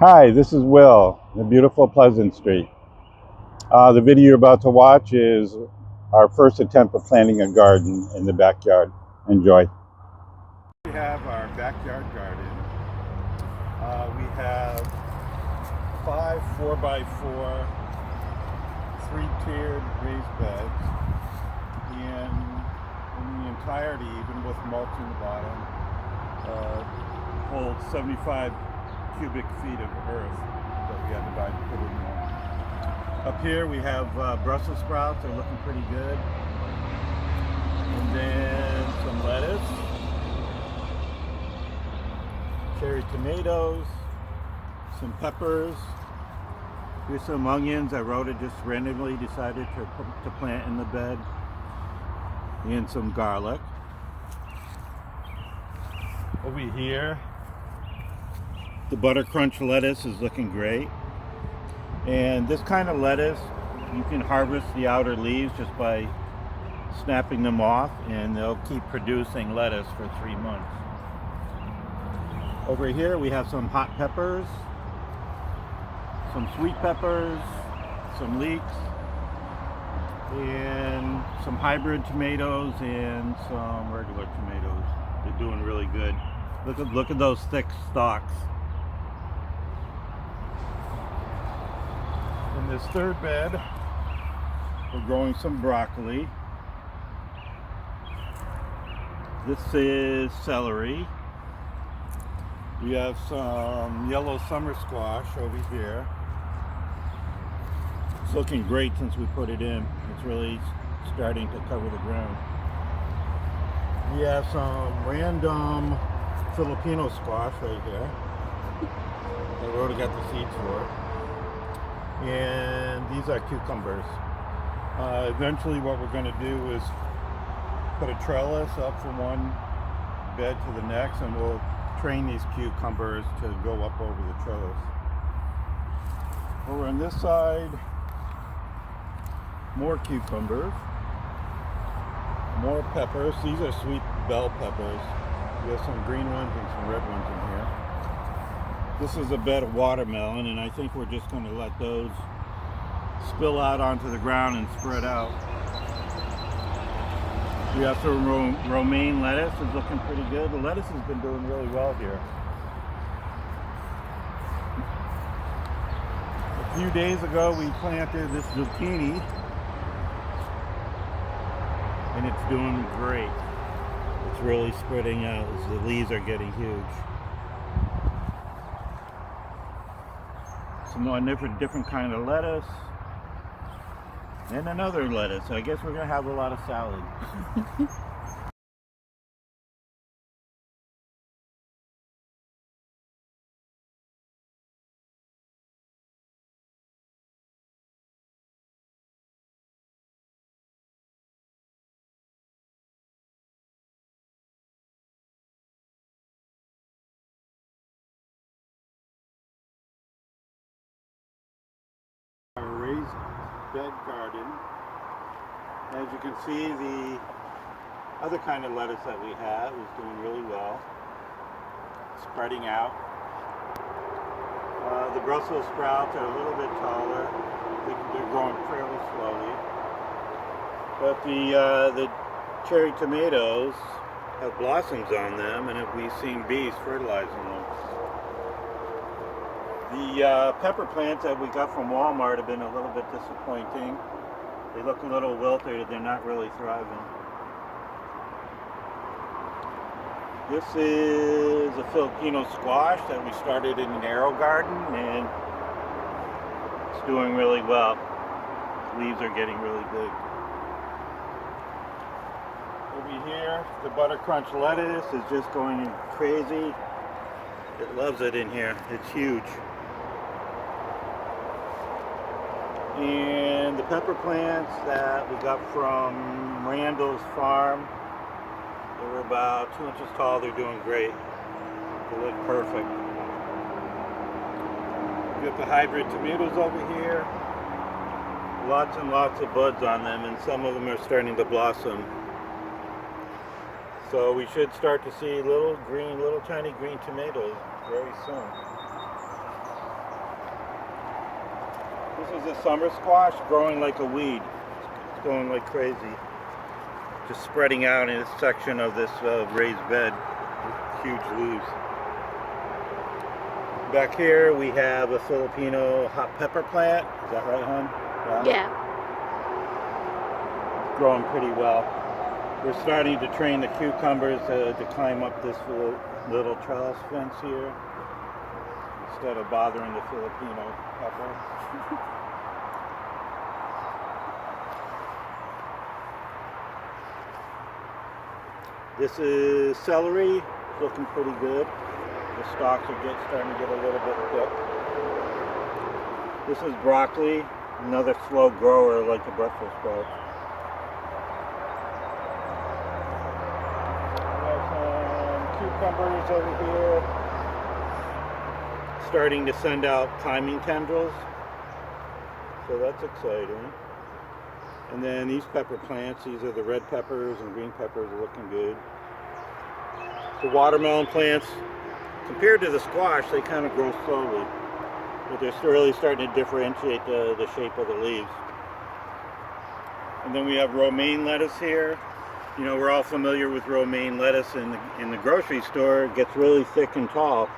Hi, this is Will, the beautiful Pleasant Street. The video you're about to watch is our first attempt at planting a garden in the backyard. Enjoy. We have our backyard garden. We have 5 4x4 three-tiered raised beds, and in the entirety, even with mulch in the bottom, holds 75 cubic feet of earth that we had to buy to put in there. Up here we have Brussels sprouts. They're looking pretty good. And then some lettuce, cherry tomatoes, some peppers. Here's some onions. I wrote it, just randomly decided to plant in the bed. And some garlic. Over here, the butter crunch lettuce is looking great. And this kind of lettuce, you can harvest the outer leaves just by snapping them off, and they'll keep producing lettuce for 3 months. Over here we have some hot peppers, some sweet peppers, some leeks, and some hybrid tomatoes and some regular tomatoes. They're doing really good. Look at those thick stalks. In this third bed, we're growing some broccoli. This is celery. We have some yellow summer squash over here. It's looking great since we put it in. It's really starting to cover the ground. We have some random Filipino squash right here. I already got the seeds for it. And these are cucumbers. Eventually what we're going to do is put a trellis up from one bed to the next, and we'll train these cucumbers to go up over the trellis. Over on this side, more cucumbers, more peppers. These are sweet bell peppers. We have some green ones and some red ones in here. This is a bed of watermelon, and I think we're just going to let those spill out onto the ground and spread out. We have some romaine lettuce. Is looking pretty good. The lettuce has been doing really well here. A few days ago we planted this zucchini, and it's doing great. It's really spreading out as the leaves are getting huge. Some more different kind of lettuce. And another lettuce. I guess we're going to have a lot of salad. Our raised bed garden. As you can see, the other kind of lettuce that we have is doing really well. Spreading out. The Brussels sprouts are a little bit taller. They're growing fairly slowly. But the cherry tomatoes have blossoms on them, and we've seen bees fertilizing them. The pepper plants that we got from Walmart have been a little bit disappointing. They look a little wilted. They're not really thriving. This is a Filipino squash that we started in an AeroGarden, and it's doing really well. The leaves are getting really big. Over here, the butter crunch lettuce is just going crazy. It loves it in here. It's huge. And the pepper plants that we got from Randall's farm, they were about 2 inches tall. They're doing great. They look perfect. We got the hybrid tomatoes over here. Lots and lots of buds on them, and some of them are starting to blossom. So we should start to see little tiny green tomatoes very soon. This is a summer squash growing like a weed. It's going like crazy. Just spreading out in a section of this raised bed with huge leaves. Back here we have a Filipino hot pepper plant. Is that right, hon? Yeah. It's growing pretty well. We're starting to train the cucumbers to climb up this little trellis fence here instead of bothering the Filipino pepper. This is celery, looking pretty good. The stalks are starting to get a little bit thick. This is broccoli, another slow grower like the Brussels sprouts. We have some cucumbers over here, starting to send out timing tendrils, so that's exciting. And then these pepper plants, these are the red peppers and green peppers, are looking good. The watermelon plants, compared to the squash, they kind of grow slowly, but they're really starting to differentiate the shape of the leaves. And then we have romaine lettuce here. You know, we're all familiar with romaine lettuce in the grocery store. It gets really thick and tall,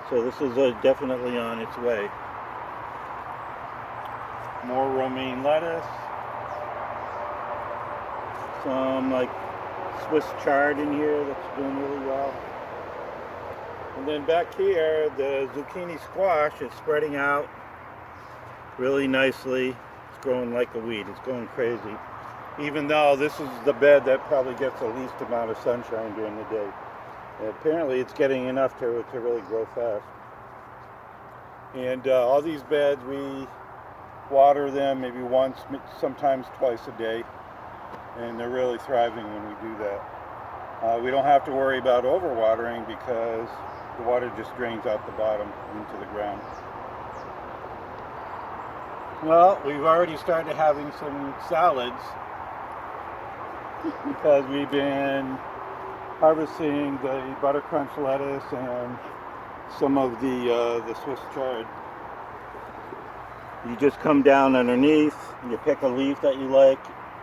so this is definitely on its way. More romaine lettuce. Some like Swiss chard in here that's doing really well. And then back here, the zucchini squash is spreading out really nicely. It's growing like a weed. It's going crazy. Even though this is the bed that probably gets the least amount of sunshine during the day. And apparently it's getting enough to really grow fast. And all these beds, we water them maybe once, sometimes twice a day. And they're really thriving when we do that. We don't have to worry about overwatering because the water just drains out the bottom into the ground. Well, we've already started having some salads because we've been harvesting the butter crunch lettuce and some of the Swiss chard. You just come down underneath, you pick a leaf that you like,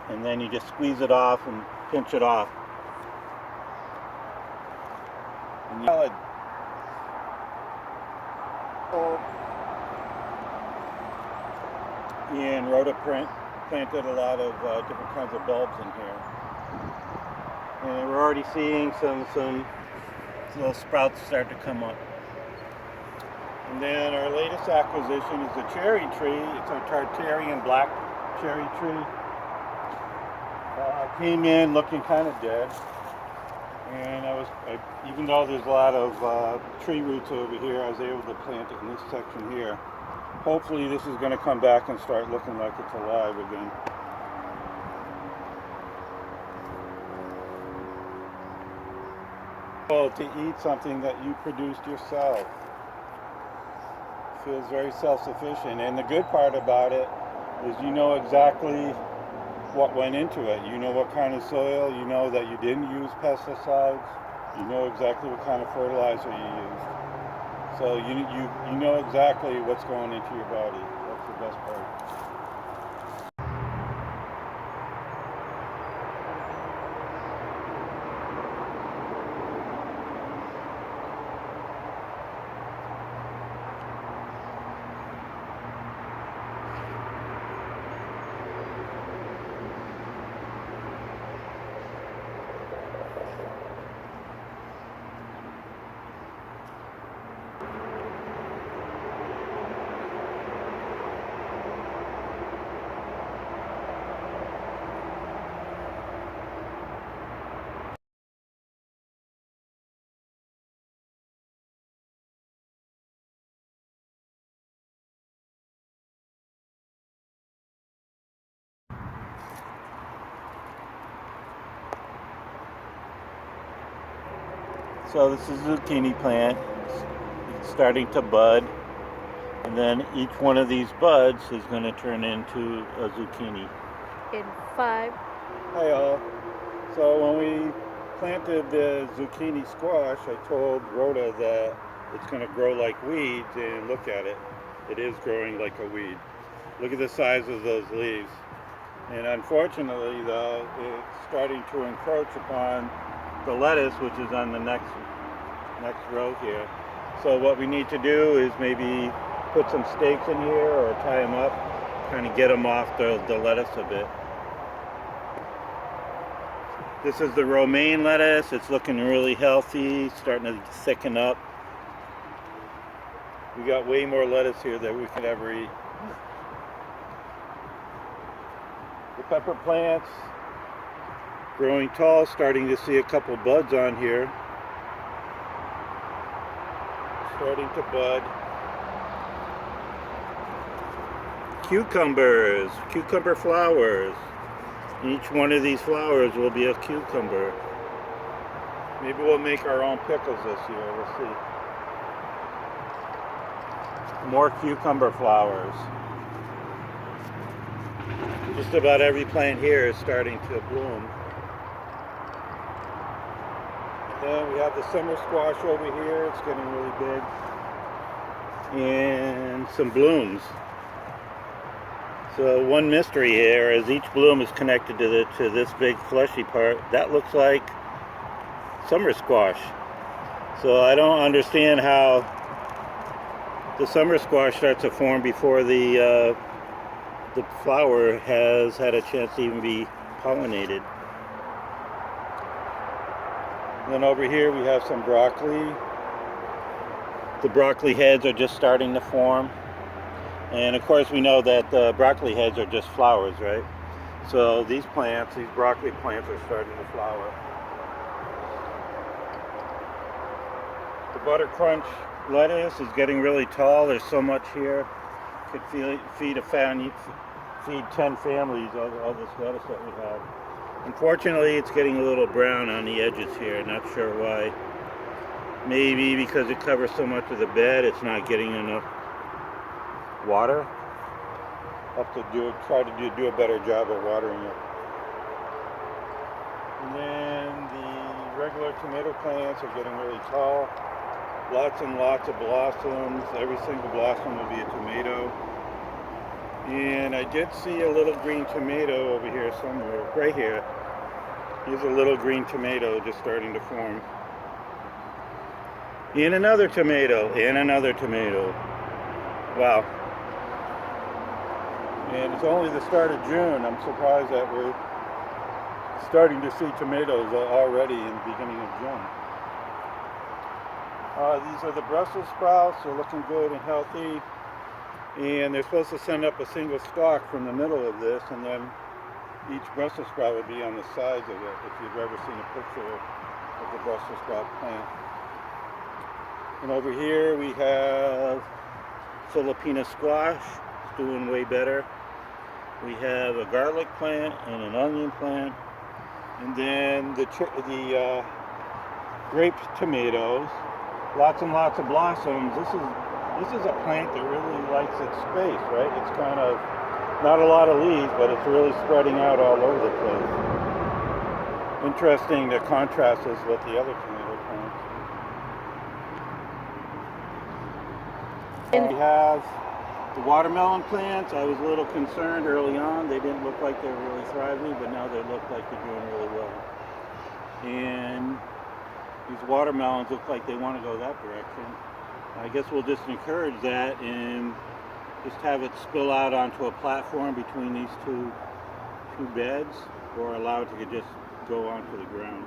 and then you just squeeze it off and pinch it off. And salad. Ian Rhoda planted a lot of different kinds of bulbs in here. And we're already seeing some little sprouts start to come up. And then our latest acquisition is the cherry tree. It's a Tartarian black cherry tree. Came in looking kind of dead, and even though there's a lot of tree roots over here, I was able to plant it in this section here. Hopefully this is going to come back and start looking like it's alive again. Well, to eat something that you produced yourself. Feels very self-sufficient, and the good part about it is you know exactly what went into it. You know what kind of soil, you know that you didn't use pesticides, you know exactly what kind of fertilizer you used. So you know exactly what's going into your body. That's the best part. So this is a zucchini plant. It's starting to bud, and then each one of these buds is going to turn into a zucchini. In 5. Hi all. So when we planted the zucchini squash, I told Rhoda that it's going to grow like weeds, and look at it. It is growing like a weed. Look at the size of those leaves. And unfortunately, though, it's starting to encroach upon the lettuce, which is on the next row here. So what we need to do is maybe put some stakes in here or tie them up, kind of get them off the lettuce a bit. This is the romaine lettuce. It's looking really healthy, starting to thicken up. We got way more lettuce here than we could ever eat. The pepper plants, growing tall, starting to see a couple buds on here. Starting to bud. Cucumbers, cucumber flowers. Each one of these flowers will be a cucumber. Maybe we'll make our own pickles this year, we'll see. More cucumber flowers. Just about every plant here is starting to bloom. Then we have the summer squash over here. It's getting really big. And some blooms. So one mystery here is each bloom is connected to this big fleshy part. That looks like summer squash. So I don't understand how the summer squash starts to form before the flower has had a chance to even be pollinated. And then over here we have some broccoli. The broccoli heads are just starting to form. And of course we know that the broccoli heads are just flowers, right? So these plants, these broccoli plants are starting to flower. The butter crunch lettuce is getting really tall. There's so much here. Could feed 10 families all this lettuce that we have. Unfortunately, it's getting a little brown on the edges here. Not sure why. Maybe because it covers so much of the bed, it's not getting enough water. Have to try to do a better job of watering it. And then the regular tomato plants are getting really tall. Lots and lots of blossoms. Every single blossom will be a tomato. And I did see a little green tomato over here somewhere. Right here. Here's a little green tomato just starting to form. And another tomato. And another tomato. Wow. And it's only the start of June. I'm surprised that we're starting to see tomatoes already in the beginning of June. These are the Brussels sprouts. They're looking good and healthy. And they're supposed to send up a single stalk from the middle of this, and then each Brussels sprout would be on the sides of it, if you've ever seen a picture of the Brussels sprout plant. And over here we have Filipino squash. It's doing way better. We have a garlic plant and an onion plant. And then the grape tomatoes. Lots and lots of blossoms. This is a plant that really likes its space, right? It's kind of not a lot of leaves, but it's really spreading out all over the place. Interesting to contrast this with the other tomato plants. We have the watermelon plants. I was a little concerned early on. They didn't look like they were really thriving, but now they look like they're doing really well. And these watermelons look like they want to go that direction. I guess we'll just encourage that and just have it spill out onto a platform between these two beds, or allow it to just go onto the ground.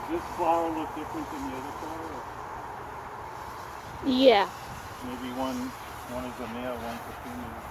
Does this flower look different than the other flower? Yeah. Maybe one is a male, one's a female.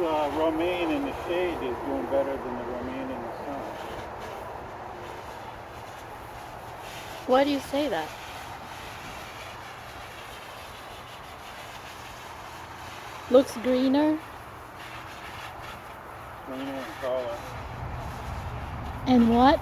romaine in the shade is doing better than the romaine in the sun. Why do you say that? Looks greener. Greener in color. And what?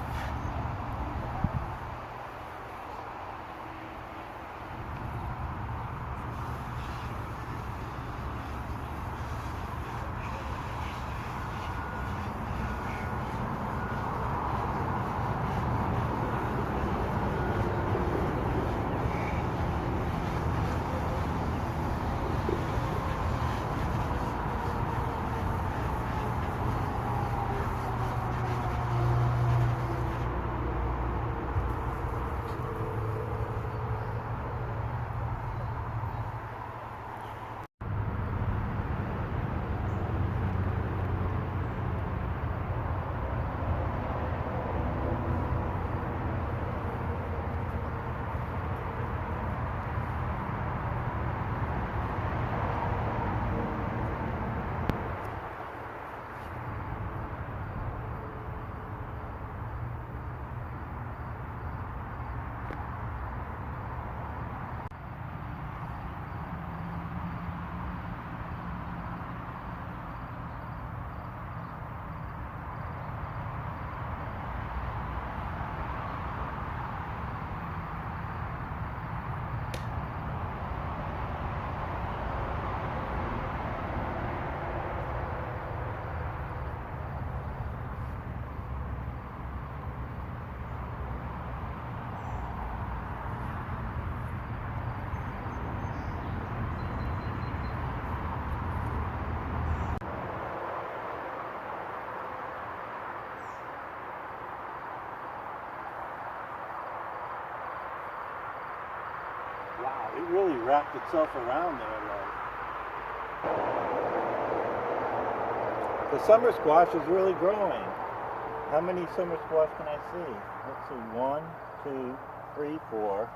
Wow, it really wrapped itself around there, like. The summer squash is really growing. How many summer squash can I see? Let's see, 1, 2, 3, 4,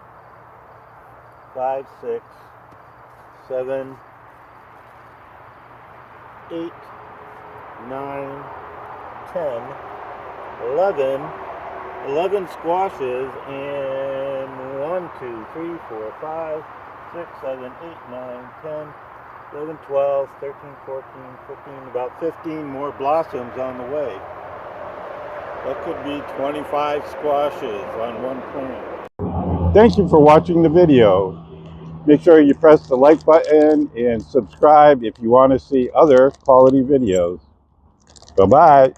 5, 6, 7, 8, 9, 10, 11 squashes, and 1, 2, 3, 4, 5, 6, 7, 8, 9, 10, 11, 12, 13, 14, 15, about 15 more blossoms on the way. That could be 25 squashes on one plant. Thank you for watching the video. Make sure you press the like button and subscribe if you want to see other quality videos. Bye-bye.